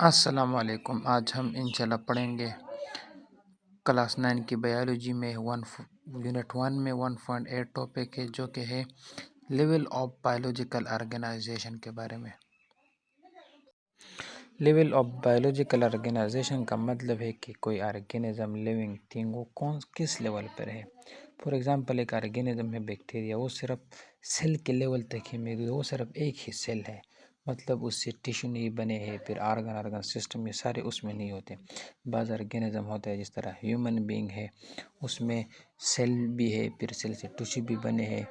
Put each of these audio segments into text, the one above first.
السلام علیکم۔ آج ہم انشاءاللہ پڑھیں گے کلاس 9 کی بایولوجی میں یونٹ 1 میں 1.8 ٹاپک ہے جو کہ ہے لیول آف بایولوجیکل آرگنائزیشن کے بارے میں۔ لیول آف بایولوجیکل آرگنائزیشن کا مطلب ہے کہ کوئی آرگینزم لیونگ تھنگ وہ کس لیول پر ہے۔ فور ایگزامپل ایک آرگینزم ہے بیکٹیریا، وہ صرف سیل کے لیول تک ہی موجود ہے، وہ صرف ایک ہی سیل ہے، مطلب اس سے ٹیشو نہیں بنے ہیں، پھر آرگن سسٹم یہ سارے اس میں نہیں ہوتے۔ بعض آرگینزم ہوتا ہے جس طرح ہیومن بینگ ہے، اس میں سیل بھی ہے، پھر سیل سے ٹیشو بھی بنے ہیں،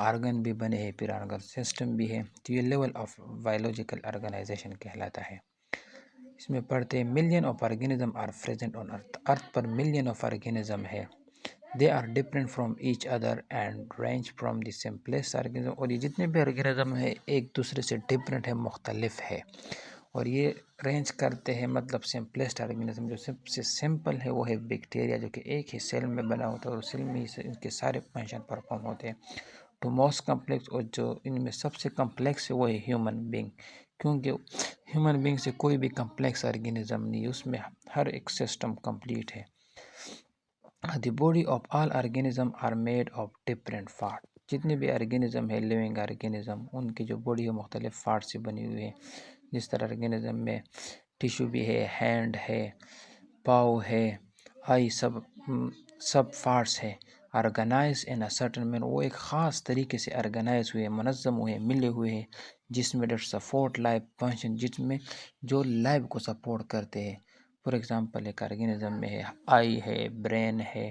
آرگن بھی بنے ہیں، پھر آرگن سسٹم بھی ہے، تو یہ لیول آف بایولوجیکل آرگنائزیشن کہلاتا ہے۔ اس میں پڑھتے ہیں million of organism are present on earth, earth پر ملین آف آرگینزم ہے۔ They are different from each other and range from the simplest organism, اور یہ جتنے بھی آرگینزم ہیں ایک دوسرے سے ڈفرینٹ ہے، مختلف ہے، اور یہ رینج کرتے ہیں، مطلب سمپلیسٹ آرگینزم جو سب سے سمپل ہے وہ ہے بیکٹیریا، جو کہ ایک ہی سیل میں بنا ہوتا ہے اور سیل میں ہی ان کے سارے فنکشن پرفارم ہوتے ہیں۔ ٹو موسٹ کمپلیکس، اور جو ان میں سب سے کمپلیکس ہے وہ ہے ہیومن بینگ، کیونکہ ہیومن بینگ سے کوئی بھی کمپلیکس آرگینزم نہیں ہے، اس میں ہر ایک سسٹم کمپلیٹ ہے۔ The body of all organism are made of different part, جتنے بھی آرگینزم ہے لیونگ آرگینزم ان کی جو باڈی ہے مختلف پارٹ سے بنی ہوئی ہے، جس طرح آرگینزم میں ٹیشو بھی ہے، ہینڈ ہے، پاؤ ہے، آئی، سب پارٹس ہے۔ آرگنائز ان اے سرٹن مین، وہ ایک خاص طریقے سے آرگنائز ہوئے، منظم ہوئے، ملے ہوئے ہیں، جس میں ڈیٹ سپورٹ لائف فنکشن، جس میں جو لائف کو سپورٹ کرتے ہیں۔ فور ایگزامپل ایک آرگینزم میں ہے آئی ہے، برین ہے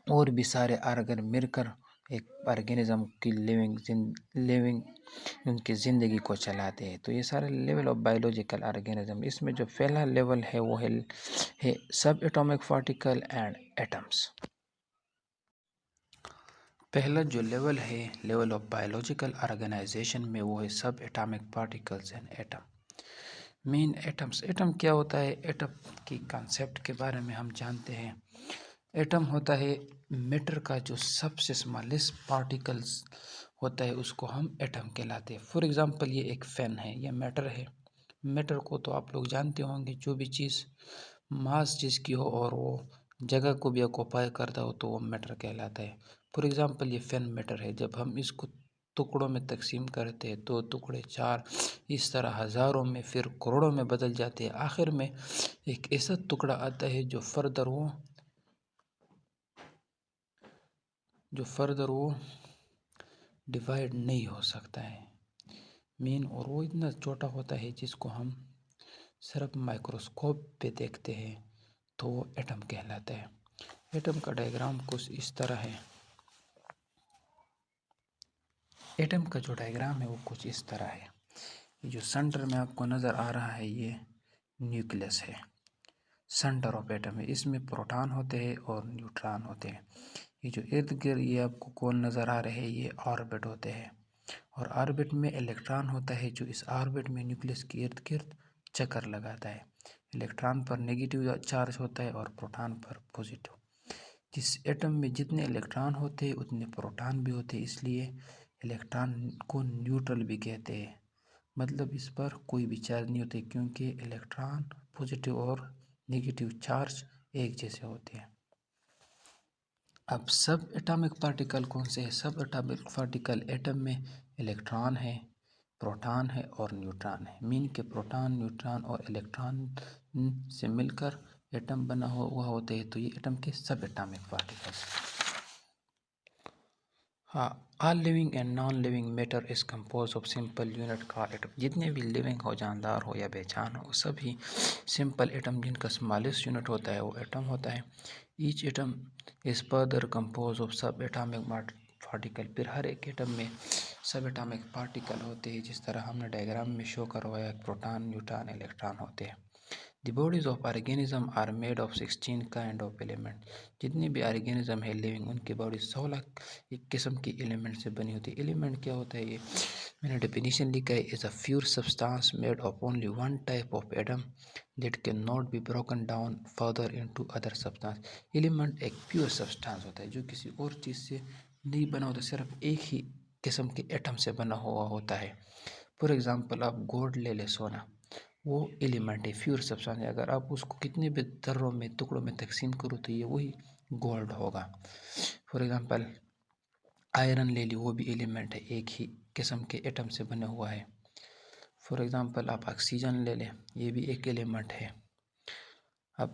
اور بھی سارے آرگن مل کر ایک آرگینزم کی لیونگ ان کی زندگی کو چلاتے ہیں، تو یہ سارے لیول آف بایولوجیکل آرگینزم۔ اس میں جو پہلا لیول ہے وہ ہے سب ایٹامک پارٹیکل اینڈ ایٹمس۔ پہلا جو لیول ہے لیول آف بایولوجیکل آرگنائزیشن میں وہ ہے سب atomic particles and atom. Main atoms, atom کیا ہوتا ہے؟ ایٹم کی کانسیپٹ کے بارے میں ہم جانتے ہیں۔ ایٹم ہوتا ہے میٹر کا جو سب سے اسمالسٹ پارٹیکلز ہوتا ہے، اس کو ہم ایٹم کہلاتے ہیں۔ فور ایگزامپل یہ ایک فین ہے، یہ میٹر ہے۔ میٹر کو تو آپ لوگ جانتے ہوں گے، جو بھی چیز ماس جس کی ہو اور وہ جگہ کو بھی آکوپائی کرتا ہو تو وہ میٹر کہلاتا ہے۔ فور ایگزامپل یہ فین میٹر ہے، جب ہم اس کو ٹکڑوں میں تقسیم کرتے ہیں، 2 ٹکڑے، 4، اس طرح ہزاروں میں، پھر کروڑوں میں بدل جاتے ہیں، آخر میں ایک ایسا ٹکڑا آتا ہے جو فردر وہ ڈیوائیڈ نہیں ہو سکتا ہے مین، اور وہ اتنا چھوٹا ہوتا ہے جس کو ہم صرف مائکروسکوپ پہ دیکھتے ہیں، تو وہ ایٹم کہلاتا ہے۔ ایٹم کا ڈائیگرام کچھ اس طرح ہے، ایٹم کا جو ڈائیگرام ہے وہ کچھ اس طرح ہے۔ یہ جو سینٹر میں آپ کو نظر آ رہا ہے یہ نیوکلیس ہے، سینٹر آف ایٹم ہے، اس میں پروٹان ہوتے ہیں اور نیوٹران ہوتے ہیں۔ یہ جو ارد گرد یہ آپ کو کون نظر آ رہے ہیں یہ آربٹ ہوتے ہیں، اور آربٹ میں الیکٹران ہوتا ہے جو اس آربٹ میں نیوکلیس کے ارد گرد چکر لگاتا ہے۔ الیکٹران پر نیگیٹیو چارج ہوتا ہے اور پروٹان پر پازیٹیو۔ جس ایٹم میں جتنے الیکٹران ہوتے ہیں اتنے پروٹان بھی ہوتے ہیں، اس لیے الیکٹران کو نیوٹرل بھی کہتے ہیں، مطلب اس پر کوئی بھی چارج نہیں ہوتے، کیونکہ الیکٹران پازیٹیو اور نیگیٹیو چارج ایک جیسے ہوتے ہیں۔ اب سب ایٹامک پارٹیکل کون سے ہیں؟ سب ایٹامک پارٹیکل ایٹم میں الیکٹران ہے، پروٹان ہے اور نیوٹران ہے، مین کے پروٹان، نیوٹران اور الیکٹران سے مل کر ایٹم بنا ہوا ہوتے ہیں، تو یہ ایٹم کے subatomic particles. All living and non living matter is composed of simple unit called atom, جتنے بھی لیونگ ہو، جاندار ہو یا بے جان ہو، سبھی سمپل ایٹم جن کا اسمالسٹ یونٹ ہوتا ہے وہ ایٹم ہوتا ہے۔ Each atom is further compose of sub atomic particle, پھر ہر ایک ایٹم میں سب ایٹامک پارٹیکل ہوتے ہیں، جس طرح ہم نے ڈائیگرام میں شو کروایا، پروٹان، نیوٹران، الیکٹران ہوتے ہیں۔ The bodies of organism are made of 16 kind of element, جتنے بھی آرگینزم ہے لیونگ ان کی باڈی 16 ایک قسم کی ایلیمنٹ سے بنی ہوتی ہے۔ ایلیمنٹ کیا ہوتا ہے؟ یہ میں نے ڈیفینیشن لکھا ہے، is a pure substance made of only one type of atom that can not be broken down further into other substance. Element ایک پیور سبسٹانس ہوتا ہے جو کسی اور چیز سے نہیں بنا ہوتا، صرف ایک ہی قسم کے ایٹم سے بنا ہوا ہوتا ہے۔ فور ایگزامپل آپ گولڈ لے لیں، سونا، وہ ایلیمنٹ ہے، پیور سبسٹانس ہے. اگر آپ اس کو کتنے بھی ذروں میں ٹکڑوں میں تقسیم کرو تو یہ وہی گولڈ ہوگا. فار ایگزامپل آئرن لے لی، وہ بھی ایلیمنٹ ہے، ایک ہی قسم کے ایٹم سے بنا ہوا ہے. فار ایگزامپل آپ آکسیجن لے لیں، یہ بھی ایک ایلیمنٹ ہے. اب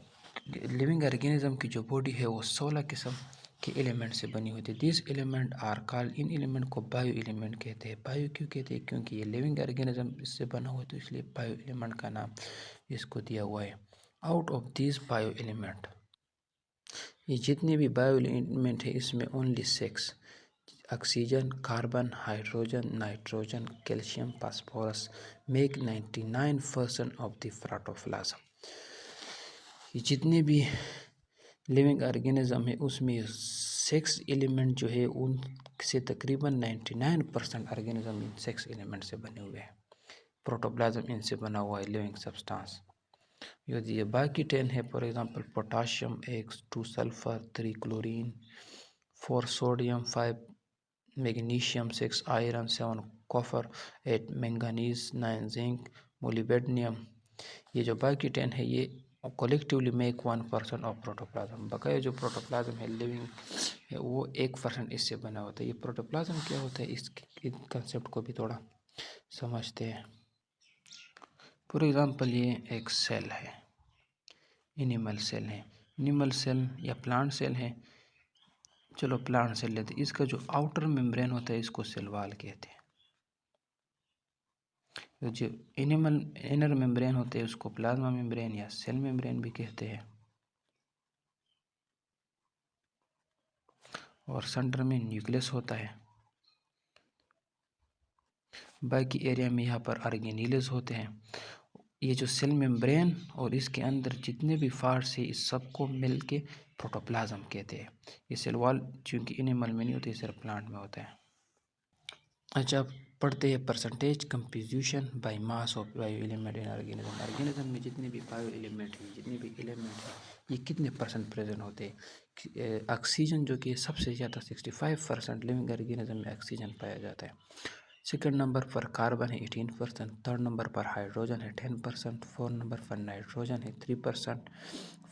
لیونگ آرگینزم کی جو باڈی ہے وہ 16 قسم کے ایلیمنٹ سے بنی ہوتی ہے. دیز ایلیمنٹ آر کال، ان ایلیمنٹ کو بایو ایلیمنٹ کہتے ہیں. بایو کیوں کہتے ہیں؟ کیونکہ یہ لیونگ آرگینزم اس سے بنا ہوا ہے تو اس لیے بایو ایلیمنٹ کا نام اس کو دیا ہوا ہے. Out of these bio element, یہ جتنے بھی بایو ایلیمنٹ ہے اس میں only 6 oxygen, carbon, hydrogen, nitrogen, calcium, phosphorus make 99% of the protoplasm. یہ جتنے بھی لیونگ آرگینزم ہے اس میں 6 ایلیمنٹ جو ہے ان سے تقریباً 99% آرگینزم ان 6 ایلیمنٹ سے بنے ہوئے ہیں. پروٹوپلازم ان سے بنا ہوا ہے لیونگ سبسٹانس. یہ باقی 10 ہے، for example potassium, 2 sulphur, 3 chlorine, 4 sodium, 5 magnesium, 6 iron, 7 copper, 8 manganese, 9 zinc, molybdenum. یہ جو باقی 10 ہے یہ کولیکٹیولی میک 1% آف پروٹوپلازم. بقایا جو پروٹوپلازم ہے لیونگ ہے وہ 1% اس سے بنا ہوتا ہے. یہ پروٹوپلازم کیا ہوتا ہے اس کنسیپٹ کو بھی تھوڑا سمجھتے ہیں. فار ایگزامپل یہ ایک سیل ہے، اینیمل سیل ہے. اینیمل سیل یا پلانٹ سیل ہے. چلو پلانٹ سیل لیتے ہیں. اس کا جو آؤٹر ممبرین ہوتا ہے اس کو سیل وال کہتے ہیں. جو اینیمل انر ممبرین ہوتے ہیں اس کو پلازما ممبرین یا سیل ممبرین بھی کہتے ہیں. اور سنٹر میں نیوکلیس ہوتا ہے. باقی ایریا میں یہاں پر آرگینیلز ہوتے ہیں. یہ جو سیل ممبرین اور اس کے اندر جتنے بھی پارٹس ہیں اس سب کو مل کے پروٹوپلازم کہتے ہیں. یہ سیل وال چونکہ اینیمل میں نہیں ہوتے، صرف پلانٹ میں ہوتا ہے. اچھا پڑھتے ہیں percentage composition by mass of bio element in organism. Organism میں جتنے بھی بایو ایلیمنٹ ہیں، جتنے بھی ایلیمنٹ ہیں، یہ کتنے پرسنٹ پریزنٹ ہوتے ہیں؟ آکسیجن جو کہ سب سے زیادہ 65% لیونگ آرگینزم میں آکسیجن پایا جاتا ہے. سیکنڈ نمبر پر کاربن ہے 18%، تھرڈ نمبر پر ہائیڈروجن ہے 10%، فورتھ نمبر پر نائٹروجن ہے 3%،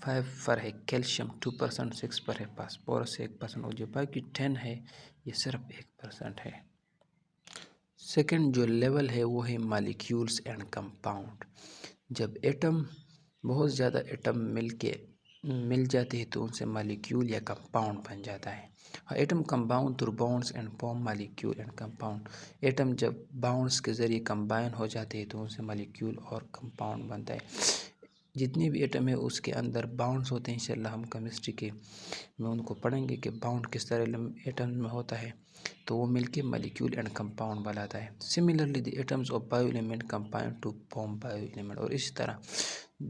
5 پر ہے کیلشیم 2%، 6 پر ہے فاسفورس 1%، اور جو باقی 10 ہے یہ صرف 1% ہے. سیکنڈ جو لیول ہے وہ ہے مالیکیولز اینڈ کمپاؤنڈ. جب ایٹم بہت زیادہ ایٹم مل جاتے ہیں تو ان سے مالیکیول یا کمپاؤنڈ بن جاتا ہے. Atom compound through bonds and form molecule and compound. Atom جب باؤنڈز کے ذریعے کمبائن ہو جاتے ہیں تو ان سے مالیکیول اور کمپاؤنڈ بنتا ہے. جتنی بھی ایٹم ہے اس کے اندر باؤنڈز ہوتے ہیں. انشاءاللہ ہم کیمسٹری کے میں ان کو پڑھیں گے کہ باؤنڈ کس طرح ایٹم میں ہوتا ہے تو وہ مل کے مالیکیول اینڈ کمپاؤنڈ بناتا ہے. Similarly the atoms of bio element combine to form bio element. اور اسی طرح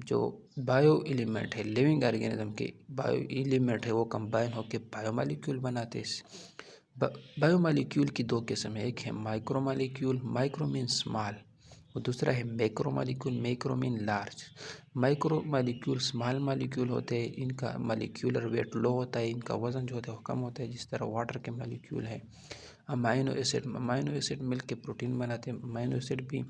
جو بایو ایلیمنٹ ہے لیونگ آرگینزم کے بایو ایلیمنٹ ہے وہ کمبائن ہو کے بایو مالیکیول بناتے ہیں. بایو مالیکیول کی 2 قسم ہیں، ایک ہے micro molecule, micro mean small, اور دوسرا ہے macro molecule, macro mean large. Micro molecule small molecule ہوتے ہیں، ان کا مالیکیولر ویٹ لو ہوتا ہے، ان کا وزن جو ہوتا ہے وہ کم ہوتا ہے، جس طرح واٹر کے مالیکیول ہے. امائنو ایسڈ مل کے پروٹین بناتے ہیں. امائنو ایسڈ بھی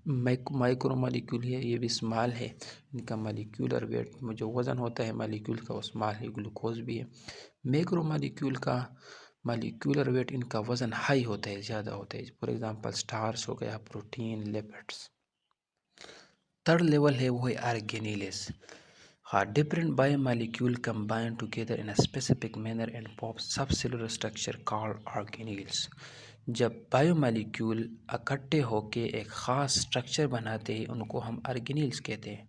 مائکرو مالیکیول ہے، یہ بھی اسمال ہے. ان کا مالیکیولر ویٹ جو وزن ہوتا ہے مالیکیول کا وہ اسمال ہے. گلوکوز بھی ہے. میکرو مالیکیول کا مالیکیولر ویٹ ان کا وزن ہائی ہوتا ہے، زیادہ ہوتا ہے. فار ایگزامپل سٹارچ ہو گیا، پروٹین، لیپڈس. تھرڈ لیول ہے وہ ہے آرگینیلز. different biomolecule combine together in a specific manner and form subcellular structure called organelles. جب بایو مالیکیول اکٹھے ہو کے ایک خاص سٹرکچر بناتے ہیں ان کو ہم آرگینیلز کہتے ہیں.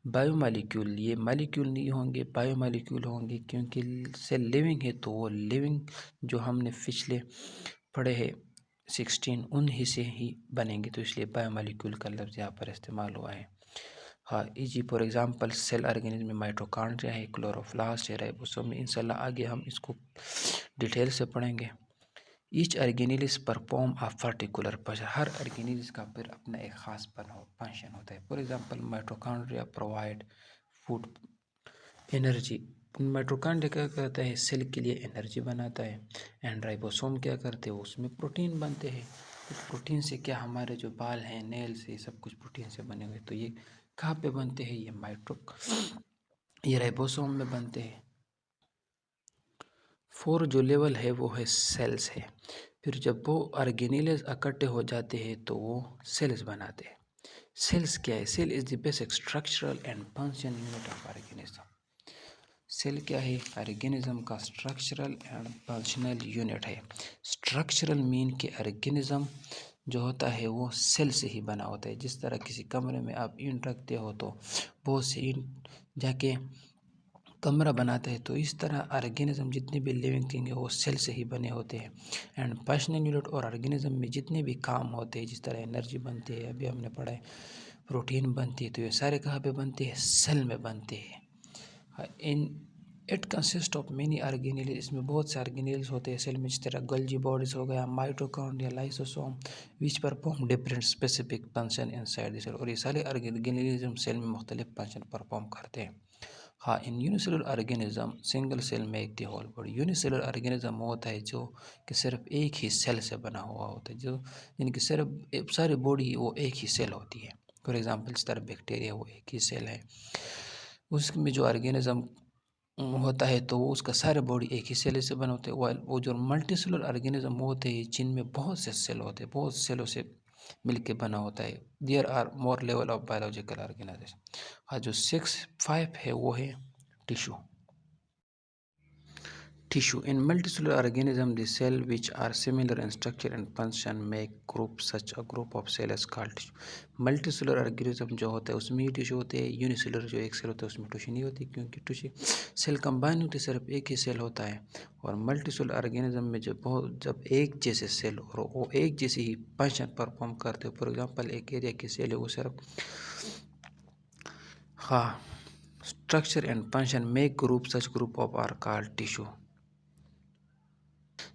بایو مالیکیول یہ مالیکیول نہیں ہوں گے، بایو مالیکیول ہوں گے کیونکہ سیل لیونگ ہے تو وہ لیونگ جو ہم نے پچھلے پڑھے ہیں 16 انہی سے ہی بنیں گے، تو اس لیے بایو مالیکیول کا لفظ یہاں پر استعمال ہوا ہے. جی فار ایگزامپل سیل آرگینزم میں مائٹوکانڈریا ہے، کلوروپلاسٹ ہے، رائبوسوم ہے. انشاءاللہ آگے ہم اس کو ڈیٹیل سے پڑھیں گے. Each organelles perform a particular function. ہر آرگینیلز کا پھر اپنا ایک خاص فنکشن ہوتا ہے. For example mitochondria provide food energy. Mitochondria کیا کرتا ہے؟ سیل کے لیے انرجی بناتا ہے. اینڈ رائبوسوم کیا کرتے ہیں؟ اس میں پروٹین بنتے ہیں. کچھ پروٹین سے کیا ہمارے جو بال ہیں، نیلز یہ سب کچھ پروٹین سے بنے ہوئے. تو یہ کہاں پہ بنتے ہیں؟ یہ رائبوسوم میں بنتے ہیں. 4 جو لیول ہے وہ ہے سیلز ہے. پھر جب وہ آرگینیلز اکٹھے ہو جاتے ہیں تو وہ سیلز بناتے ہیں. سیلز کیا ہے؟ Cell is the basic structural and function unit of organism. Cell کیا ہے؟ آرگینزم کا اسٹرکچرل اینڈ فنکشنل یونٹ ہے. اسٹرکچرل مین کہ آرگینزم جو ہوتا ہے وہ سیل سے ہی بنا ہوتا ہے. جس طرح کسی کمرے میں آپ اینٹ رکھتے ہو تو بہت سے اینٹ جا کے کمرہ بناتے ہیں، تو اس طرح آرگینزم جتنے بھی لیونگ تھنگ ہیں وہ سیل سے ہی بنے ہوتے ہیں. اینڈ فنکشنل یونٹ اور آرگینزم میں جتنے بھی کام ہوتے ہیں، جس طرح انرجی بنتی ہے، ابھی ہم نے پڑھا ہے پروٹین بنتی ہے، تو یہ سارے کہاں پہ بنتے ہیں؟ سیل میں بنتے ہیں. It consist of many organelles. اس میں بہت سے آرگینیلز ہوتے ہیں سیل میں، جس طرح گلجی باڈیز ہو گیا، mitochondria, lysosome which perform different specific function inside the cell. اور یہ سارے آرگینیلزم سیل میں مختلف فنکشن پرفارم کرتے ہیں. ہاں، in unicellular organism single cell make the whole body. Unicellular organism ہوتا ہے جو کہ صرف ایک ہی سیل سے بنا ہوا ہوتا ہے، جو یعنی کہ صرف ساری باڈی وہ ایک ہی سیل ہوتی ہے. فار ایگزامپل اس طرح بیکٹیریا وہ ایک ہی سیل ہے. اس میں جو آرگینزم ہوتا ہے تو وہ اس کا سارے باڈی ایک ہی سیل سے بنا ہوتے ہیں. وہ جو ملٹی سیلر آرگینزم ہوتے ہیں جن میں بہت سے سیل ہوتے ہیں، بہت سیلوں سے مل کے بنا ہوتا ہے. There are more level of biological organization. ہاں، جو 6 ہے وہ ہے tissue. Tissue. In multicellular organisms, the cells which are similar in structure and function make group. Such a group of cells is called tissue. Multicellular organism جو ہوتا ہے اس میں ہی ٹیشو ہوتے ہیں. یونیسیلر جو ایک سیل ہوتا ہے اس میں ٹیشو نہیں ہوتی، کیونکہ ٹیشو سیل کمبائن ہوتی ہے، صرف ایک ہی سیل ہوتا ہے. اور ملٹی سیلر آرگینزم میں جب ایک جیسے سیل اور وہ ایک جیسے ہی فنکشن پرفارم کرتے ہیں. فار ایگزامپل ایک ایریا کی سیل ہے وہ صرف structure and function make group. Such group of are called tissue.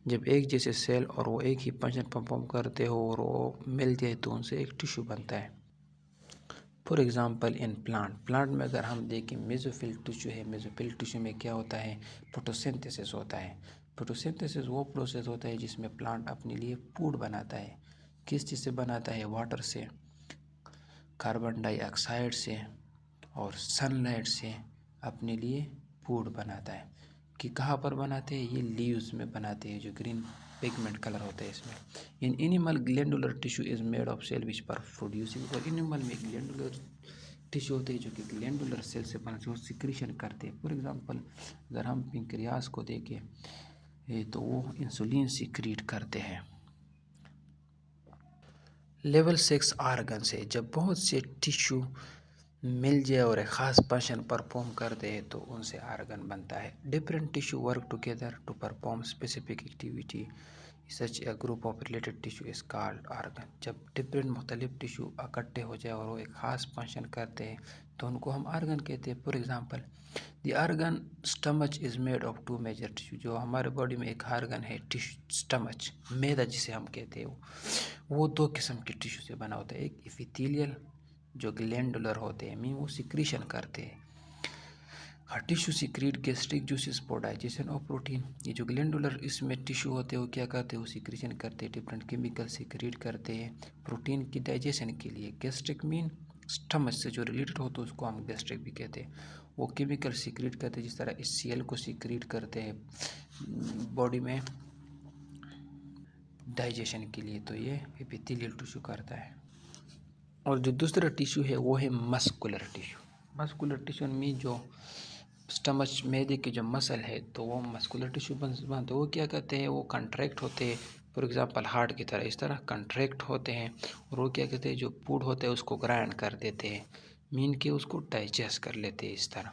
جب ایک جیسے سیل اور وہ ایک ہی فنکشن پرفارم کرتے ہو اور وہ ملتے ہیں تو ان سے ایک ٹیشو بنتا ہے. فار ایگزامپل ان پلانٹ میں اگر ہم دیکھیں میزوفل ٹیشو ہے. میزوفل ٹیشو میں کیا ہوتا ہے؟ فوٹوسنتھسس ہوتا ہے. فوٹوسنتھسس وہ پروسیس ہوتا ہے جس میں پلانٹ اپنے لیے فوڈ بناتا ہے. کس چیز سے بناتا ہے؟ واٹر سے، کاربن ڈائی آکسائڈ سے اور سن لائٹ سے اپنے لیے فوڈ بناتا ہے. کہ کہاں پر بناتے ہیں؟ یہ لیوز میں بناتے ہیں جو گرین پگمنٹ کلر ہوتا ہے اس میں. In animal glandular tissue is made of cell which per producing. اور اینیمل میں گلینڈولر ٹیشو ہوتے ہیں جو کہ گلینڈولر سیل سے بناتے ہیں، وہ سیکریشن کرتے ہیں. فار ایگزامپل اگر ہم پنکریاس کو دیکھیں تو وہ انسولین سیکریٹ کرتے ہیں. لیول 6 آرگنس ہے. جب بہت سے ٹیشو مل جائے اور ایک خاص فنکشن پرفارم کرتے ہیں تو ان سے آرگن بنتا ہے. Different tissue work together to perform specific activity. Such a group of related tissue is called organ. جب ڈفرینٹ مختلف ٹیشو اکٹھے ہو جائے اور وہ ایک خاص فنکشن کرتے ہیں تو ان کو ہم آرگن کہتے ہیں. For example the organ stomach is made of 2 major tissue. جو ہمارے باڈی میں ایک آرگن ہے اسٹمچ، معدہ جسے ہم کہتے ہیں، وہ 2 قسم کے ٹیشو سے بنا ہوتا ہے. ایک ایپیتھیلیل جو گلینڈولر ہوتے ہیں وہ سیکریشن کرتے ہیں. Tissue secrete gastric juices for digestion of protein. یہ جو گلینڈولر اس میں ٹیشو ہوتے ہیں وہ کیا کرتے ہیں؟ وہ سیکریشن کرتے ہیں، ڈفرینٹ کیمیکل سیکریٹ کرتے ہیں پروٹین کی ڈائجیشن کے لیے. گیسٹرک مین اسٹمچ سے جو ریلیٹڈ ہوتا ہے اس کو ہم گیسٹرک بھی کہتے ہیں. وہ کیمیکل سیکریٹ کرتے ہیں جس طرح اس سیل کو سیکریٹ کرتے ہیں باڈی میں ڈائجیشن کے لیے. تو یہ ایپیتھیلیل ٹیشو کرتا ہے. اور جو دوسرا ٹیشو ہے وہ ہے مسکولر ٹیشو. مسکولر ٹیشو میں جو اسٹمچ معدے کے جو مسل ہے تو وہ مسکولر ٹیشو بنتے. وہ کیا کرتے ہیں؟ وہ کنٹریکٹ ہوتے ہیں. فار ایگزامپل ہارٹ کی طرح اس طرح کنٹریکٹ ہوتے ہیں اور وہ کیا کہتے ہیں؟ جو فوڈ ہوتا ہے اس کو گرائنڈ کر دیتے ہیں، مین کہ اس کو ڈائجسٹ کر لیتے ہیں اس طرح.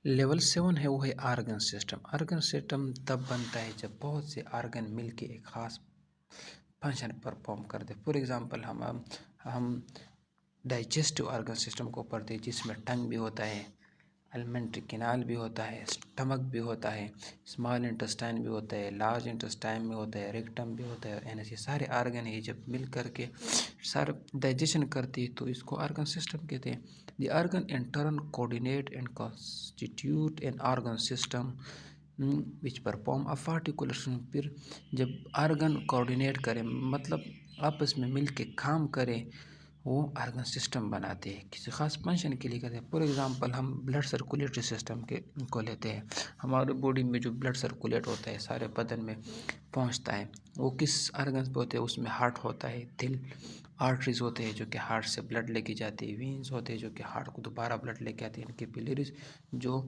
لیول 7 ہے وہ ہے آرگن سسٹم. آرگن سسٹم تب بنتا ہے جب بہت سے آرگن مل کے ایک خاص فنکشن پرفارم کرتے. فار ایگزامپل ہم ڈائجسٹو آرگن سسٹم کو پڑھتے ہیں جس میں ٹنگ بھی ہوتا ہے، alimentary canal بھی ہوتا ہے، اسٹمک بھی ہوتا ہے، اسمال انٹسٹائن بھی ہوتا ہے، لارج انٹسٹائن بھی ہوتا ہے، ریکٹم بھی ہوتا ہے. یہ سارے آرگن ہیں جب مل کر کے سارے ڈائجیشن کرتی ہے تو اس کو آرگن سسٹم کہتے ہیں. The organ in turn coordinate and constituted N organ system which perform a particular function. پھر جب آرگن کوآرڈینیٹ کریں مطلب آپس میں مل کے کام کریں وہ آرگن سسٹم بناتے ہیں کسی خاص فنکشن کے لیے کرتے ہیں. فور ایگزامپل ہم بلڈ سرکولیٹری سسٹم کو لیتے ہیں. ہمارے باڈی میں جو بلڈ سرکولیٹ ہوتا ہے سارے بدن میں پہنچتا ہے وہ کس آرگن پہ ہوتے ہیں؟ اس میں ہارٹ ہوتا ہے، دل، آرٹریز ہوتے ہیں جو کہ ہارٹ سے بلڈ لے کے جاتے ہیں، وینز ہوتے ہیں جو کہ ہارٹ کو دوبارہ بلڈ لے کے آتے ہیں، ان کے پیلریز جو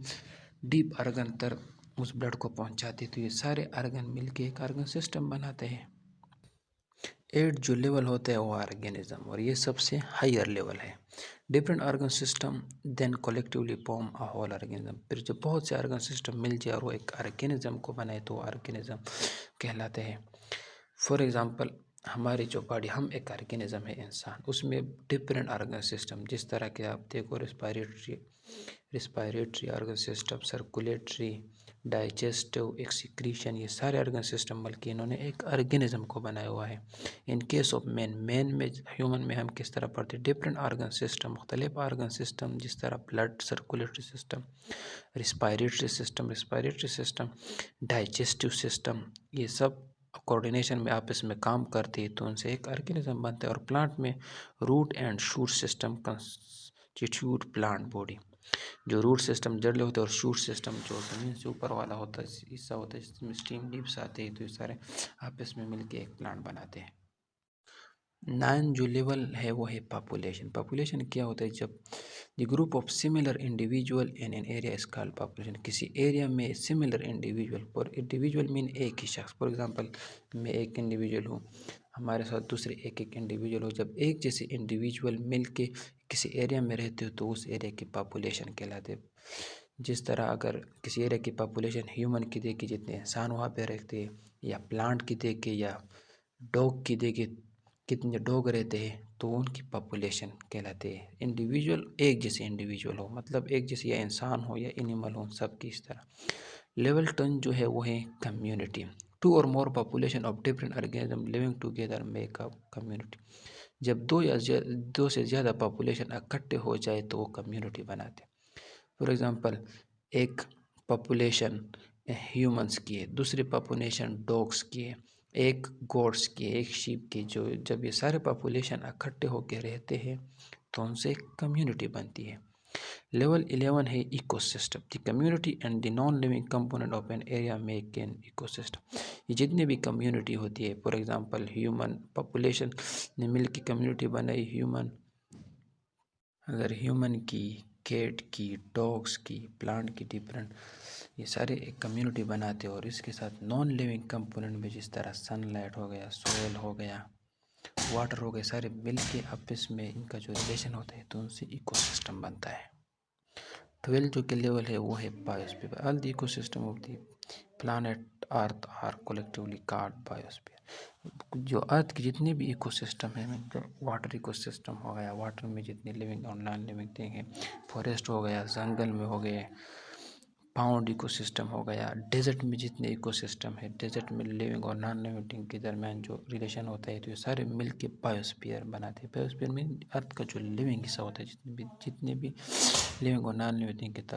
ڈیپ آرگن تر اس بلڈ کو پہنچاتے ہیں. تو یہ سارے آرگن مل کے ایک آرگن سسٹم بناتے ہیں. 8 جو لیول ہوتا ہے وہ آرگینزم اور یہ سب سے ہائر لیول ہے. Different organ system then collectively form a whole organism. پھر جب بہت سے آرگن سسٹم مل جائے اور وہ ایک آرگینزم کو بنائے تو وہ آرگینزم کہلاتے ہیں. فور ایگزامپل ہماری جو باڈی ہم ایک آرگینزم ہے انسان، اس میں ڈفرینٹ آرگن سسٹم جس طرح کہ آپ دیکھو respiratory organ system, circulatory, digestive, excretion, یہ سارے آرگن سسٹم بلکہ انہوں نے ایک آرگینزم کو بنایا ہوا ہے. ان کیس آف مین میں ہیومن میں ہم کس طرح پڑھتے ہیں ڈفرینٹ آرگن سسٹم، مختلف آرگن سسٹم جس طرح blood circulatory system, respiratory system, digestive system, یہ سب کوآرڈینیشن میں آپس میں کام کرتے ہیں تو ان سے ایک آرگینزم بنتا ہے. اور پلانٹ میں root and shoot system constitute plant body. جو روٹ سسٹم جڑلے ہوتے ہیں اور شوٹ سسٹم جو زمین سے اوپر والا ہوتا ہے حصہ ہوتا ہے جس میں اسٹیم لیوس آتے ہیں تو یہ سارے آپس میں مل کے ایک پلانٹ بناتے ہیں. 9 جو لیول ہے وہ ہے پاپولیشن. پاپولیشن کیا ہوتا ہے؟ جب the group of similar individual in an area is called population. کسی ایریا میں سملر انڈیویجول، پر انڈیویجول مین ایک ہی شخص. فور ایگزامپل میں ایک انڈیویجول ہوں، ہمارے ساتھ دوسرے ایک انڈیویجول ہو. جب ایک جیسے انڈیویجول مل کے کسی ایریا میں رہتے ہو تو اس ایریا کی پاپولیشن کہلاتے. جس طرح اگر کسی ایریا کی پاپولیشن ہیومن کی دیکھے جتنے انسان وہاں پہ رہتے ہیں، یا پلانٹ کی دیکھے، یا ڈوگ کی دیکھے کتنے ڈوگ رہتے ہیں تو ان کی پاپولیشن کہلاتے ہیں. انڈیویجول ایک جیسے انڈیویجول ہو مطلب ایک جیسے یا انسان ہو یا اینیمل ہو سب کی اس طرح. لیول 10 جو ہے وہ ہے community. 2 or more population of different organism living together make up community. جب دو سے زیادہ پاپولیشن اکٹھے ہو جائے تو وہ کمیونٹی بناتے. فور ایگزامپل ایک پاپولیشن ہیومنس کی ہے، دوسری پاپولیشن ڈوگس کی ہے، ایک گوڈس کی ہے، ایک شیپ کی. جب یہ سارے پاپولیشن اکٹھے ہو کے رہتے ہیں تو ان سے کمیونٹی بنتی ہے. لیول 11 ہے ecosystem. The community and the non living component of an area make an ecosystem. یہ جتنی بھی کمیونٹی ہوتی ہے فور ایگزامپل ہیومن پاپولیشن نے مل کے کمیونٹی بنائی، اگر ہیومن کی، کیٹ کی، ڈاگس کی، پلانٹ کی، ڈفرینٹ یہ سارے ایک کمیونٹی بناتے ہیں. اور اس کے ساتھ نان لیونگ کمپوننٹ میں جس طرح سن لائٹ ہو گیا، سوئل ہو گیا، واٹر ہو گئے، سارے مل کے آپس میں ان کا جو ریلیشن ہوتا ہے تو ان سے ایکو سسٹم بنتا ہے. 12 جو کہ لیول ہے وہ ہے biosphere. All the ecosystem of the planet earth are collectively called biosphere. جو ارتھ کی جتنے بھی ایکو سسٹم ہیں، واٹر ایکو سسٹم ہو گیا، واٹر میں جتنے لیونگ اور نان لیونگ تھنگ ہیں، فوریسٹ ہو گیا، جنگل میں ہو گئے، پاؤنڈ ایکو سسٹم ہو گیا، ڈیزرٹ میں جتنے ایکو سسٹم ہے، ڈیزرٹ میں لیونگ اور نان لیونگ تھنگ کے درمیان جو ریلیشن ہوتا ہے تو یہ سارے مل کے بایوسفیئر بناتے ہیں. بایوسفیئر میں ارتھ کا جو لیونگ حصہ ہوتا ہے جتنے بھی لیونگ اور نان لیونگ تھنگ کے